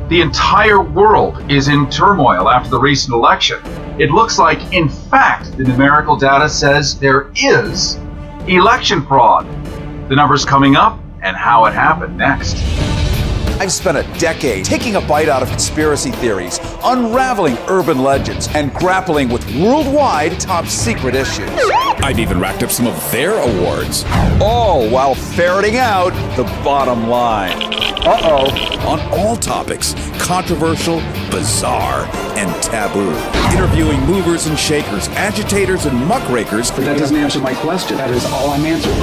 The entire world is in turmoil after the recent election. It looks like, in fact, the numerical data says there is election fraud. The numbers coming up and how it happened next. I've spent a decade taking a bite out of conspiracy theories, unraveling urban legends, and grappling with worldwide top secret issues. I've even racked up some of their awards. All while ferreting out the bottom line. On all topics, controversial, bizarre, and taboo. Interviewing movers and shakers, agitators and muckrakers. But that doesn't answer my question. That is all I'm answering.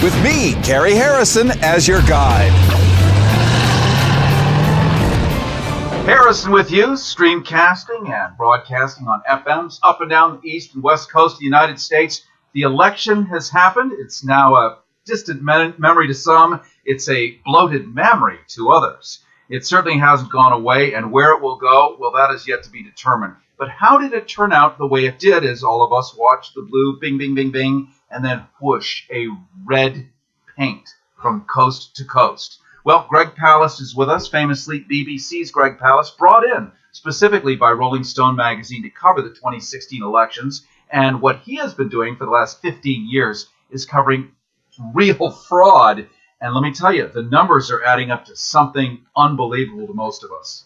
With me, Cary Harrison, as your guide. Harrison with you, streamcasting and broadcasting on FMs up and down the east and west coast of the United States. The election has happened. It's now a distant memory to some. It's a bloated memory to others. It certainly hasn't gone away, and where it will go, well, that is yet to be determined. But how did it turn out the way it did as all of us watched the blue bing, bing, bing, bing, and then whoosh, a red paint from coast to coast? Well, Greg Palast is with us, famously BBC's Greg Palast, brought in specifically by Rolling Stone magazine to cover the 2016 elections. And what he has been doing for the last 15 years is covering real fraud. And let me tell you, the numbers are adding up to something unbelievable to most of us.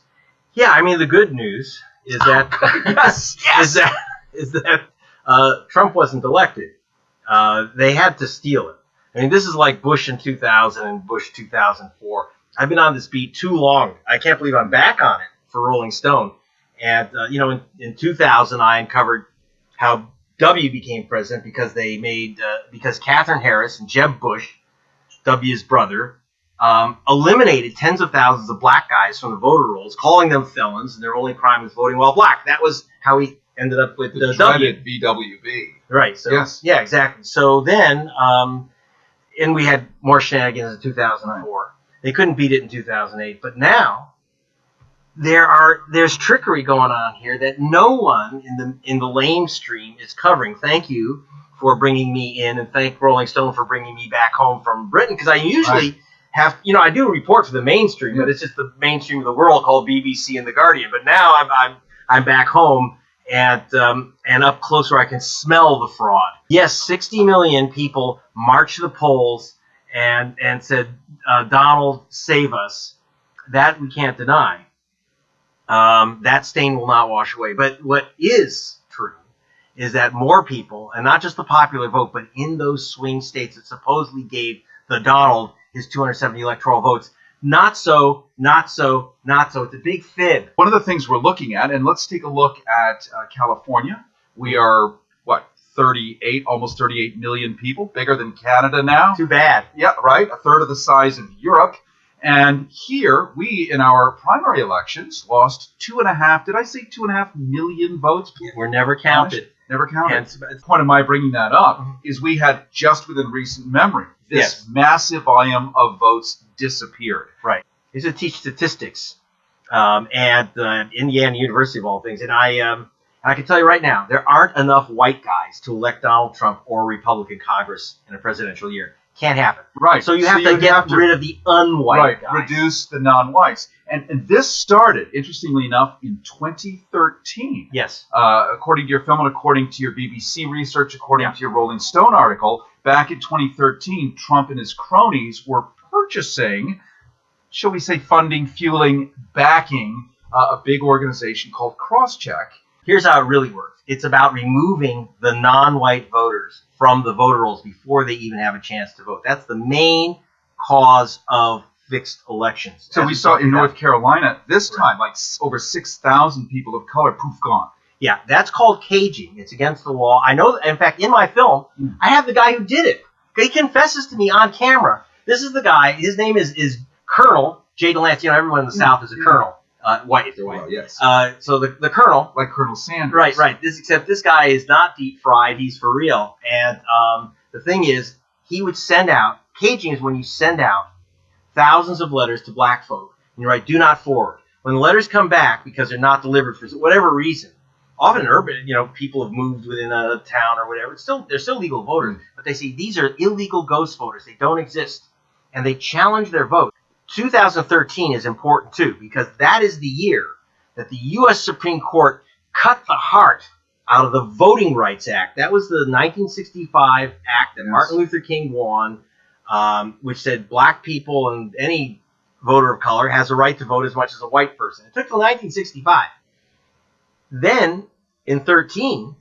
Yeah, I mean, the good news is that is that Trump wasn't elected. They had to steal it. I mean, this is like Bush in 2000 and Bush 2004. I've been on this beat too long. I can't believe I'm back on it for Rolling Stone. And, in 2000, I uncovered how W became president because because Katherine Harris and Jeb Bush, W's brother, eliminated tens of thousands of black guys from the voter rolls, calling them felons, and their only crime was voting while black. That was how he ended up with the dreaded BWB. Right. So, yes. Yeah, exactly. So then... and we had more shenanigans in 2004. They couldn't beat it in 2008. But now there's trickery going on here that no one in the lamestream is covering. Thank you for bringing me in, and thank Rolling Stone for bringing me back home from Britain, because I usually have, I do a report for the mainstream, but it's just the mainstream of the world called BBC and The Guardian. But now I'm back home. And up close where I can smell the fraud. Yes, 60 million people marched to the polls and said, Donald, save us. That we can't deny. That stain will not wash away. But what is true is that more people, and not just the popular vote, but in those swing states that supposedly gave the Donald his 270 electoral votes, not so. It's a big fib. One of the things we're looking at, and let's take a look at California. We are, almost 38 million people, bigger than Canada now. Too bad. Yeah, right, a third of the size of Europe. And here, we, in our primary elections, lost 2.5 million votes? We're never counted. Never counted. The point of my bringing that up is we had, just within recent memory, this massive volume of votes disappeared. Right. I used to teach statistics at Indiana University of all things, and I can tell you right now, there aren't enough white guys to elect Donald Trump or a Republican Congress in a presidential year. Can't happen. Right. So you have to get rid of the unwhite guys. Reduce the non-whites. And this started, interestingly enough, in 2013. Yes. According to your film and according to your BBC research, according to your Rolling Stone article, back in 2013, Trump and his cronies were purchasing, shall we say, funding, fueling, backing a big organization called Crosscheck. Here's how it really works. It's about removing the non-white voters from the voter rolls before they even have a chance to vote. That's the main cause of fixed elections. So we saw in North Carolina this time, like over 6,000 people of color, poof, gone. Yeah, that's called caging. It's against the law. I know, in fact, in my film, I have the guy who did it. He confesses to me on camera. This is the guy. His name is Colonel Jay DeLance. Everyone in the South is a colonel. White, if they're white. Well, yes. So the colonel, like Colonel Sanders. Right. Except this guy is not deep fried. He's for real. And the thing is, he would send out, caging is when you send out thousands of letters to black folk, and you write, do not forward. When the letters come back because they're not delivered for whatever reason, often urban, people have moved within a town or whatever. They're still legal voters, but they say these are illegal ghost voters. They don't exist, and they challenge their vote. 2013 is important too, because that is the year that the U.S. Supreme Court cut the heart out of the Voting Rights Act. That was the 1965 act that Martin Luther King won, which said black people and any voter of color has a right to vote as much as a white person. It took till 1965. Then, in 13,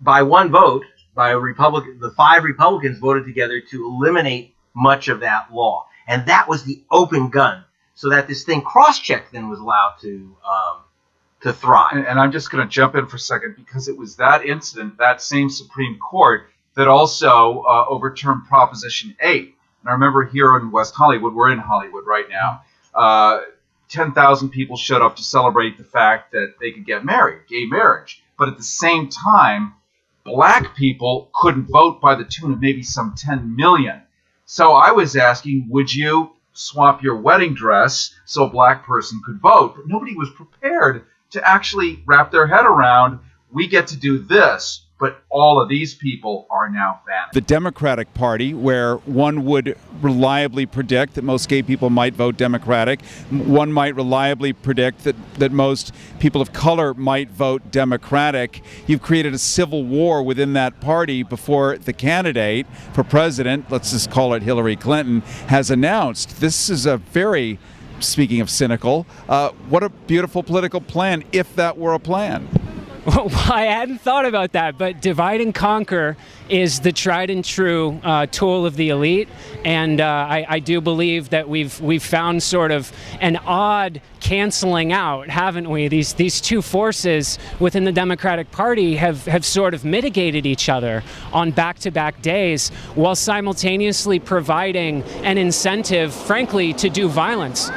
by one vote, the 5 Republicans voted together to eliminate much of that law. And that was the open gun, so that this thing cross-check then was allowed to thrive. And I'm just going to jump in for a second, because it was that incident, that same Supreme Court, that also overturned Proposition 8. And I remember here in West Hollywood, we're in Hollywood right now, 10,000 people showed up to celebrate the fact that they could get married, gay marriage. But at the same time, black people couldn't vote by the tune of maybe some 10 million. So I was asking, would you swap your wedding dress so a black person could vote? But nobody was prepared to actually wrap their head around, we get to do this, but all of these people are now vanished. The Democratic Party, where one would reliably predict that most gay people might vote Democratic, one might reliably predict that most people of color might vote Democratic. You've created a civil war within that party before the candidate for president, let's just call it Hillary Clinton, has announced. This is a very, speaking of cynical, what a beautiful political plan, if that were a plan. Well, I hadn't thought about that, but divide and conquer is the tried and true tool of the elite, and I do believe that we've found sort of an odd canceling out, haven't we? These two forces within the Democratic Party have sort of mitigated each other on back-to-back days, while simultaneously providing an incentive, frankly, to do violence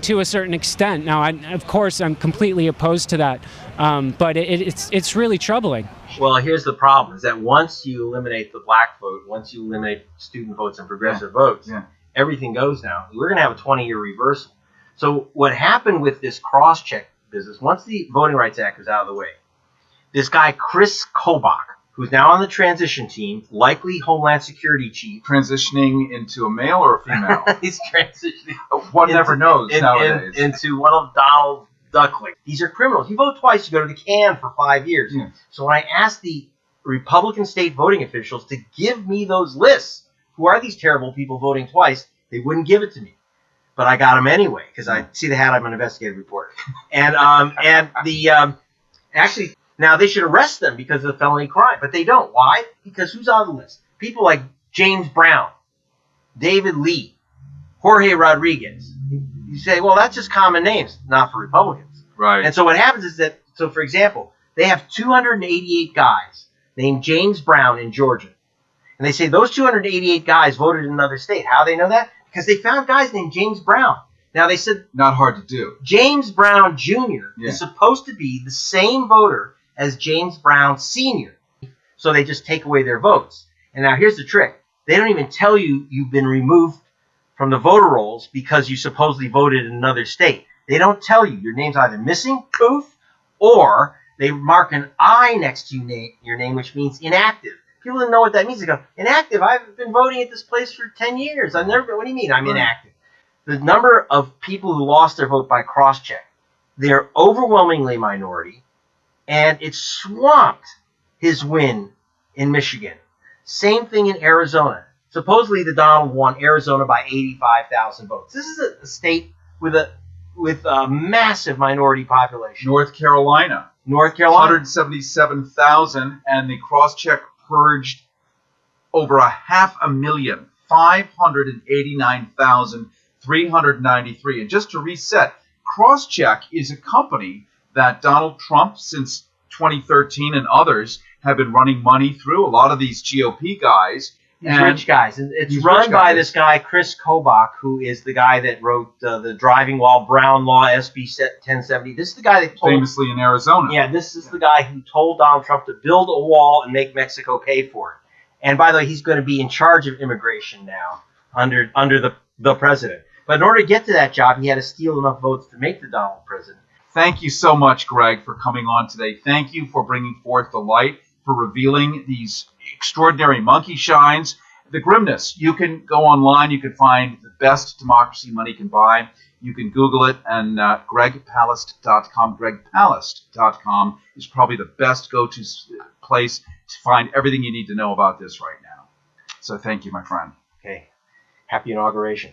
to a certain extent. Now, of course, I'm completely opposed to that. But it's really troubling. Well, here's the problem, is that once you eliminate the black vote, once you eliminate student votes and progressive votes, everything goes now. We're going to have a 20-year reversal. So what happened with this cross-check business, once the Voting Rights Act was out of the way, this guy, Chris Kobach, who's now on the transition team, likely Homeland Security chief. Transitioning into a male or a female? He's transitioning. One never knows nowadays. Into one of Donald Duckling. These are criminals. You vote twice, you go to the can for 5 years. So when I asked the Republican state voting officials to give me those lists, who are these terrible people voting twice, they wouldn't give it to me. But I got them anyway, because I see the hat, I'm an investigative reporter. And actually, now they should arrest them because of felony crime, but they don't. Why? Because who's on the list? People like James Brown, David Lee, Jorge Rodriguez. You say, well, that's just common names, not for Republicans. Right. And so what happens is that, so for example, they have 288 guys named James Brown in Georgia. And they say those 288 guys voted in another state. How do they know that? Because they found guys named James Brown. Now they said, not hard to do. James Brown Jr. is supposed to be the same voter as James Brown Sr. So they just take away their votes. And now here's the trick. They don't even tell you you've been removed from the voter rolls because you supposedly voted in another state. They don't tell you. Your name's either missing, poof, or they mark an I next to your name, which means inactive. People didn't know what that means. They go, inactive? I've been voting at this place for 10 years. I've never. What do you mean I'm inactive? The number of people who lost their vote by cross-check, they're overwhelmingly minority, and it swamped his win in Michigan. Same thing in Arizona. Supposedly, the Donald won Arizona by 85,000 votes. This is a state with a massive minority population. North Carolina. 177,000, and the cross-check purged over 500,000, 589,393. And just to reset, cross-check is a company that Donald Trump, since 2013, and others have been running money through. A lot of these GOP guys. These rich guys. And it's run by this guy, Chris Kobach, who is the guy that wrote the Driving While Brown Law, SB 1070. This is the guy that told... Famously in Arizona. Yeah, this is the guy who told Donald Trump to build a wall and make Mexico pay for it. And by the way, he's going to be in charge of immigration now under the president. But in order to get to that job, he had to steal enough votes to make the Donald president. Thank you so much, Greg, for coming on today. Thank you for bringing forth the light, for revealing these extraordinary monkey shines. The grimness. You can go online. You can find the best democracy money can buy. You can Google it, and gregpalast.com, gregpalast.com is probably the best go-to place to find everything you need to know about this right now. So thank you, my friend. Okay. Happy inauguration.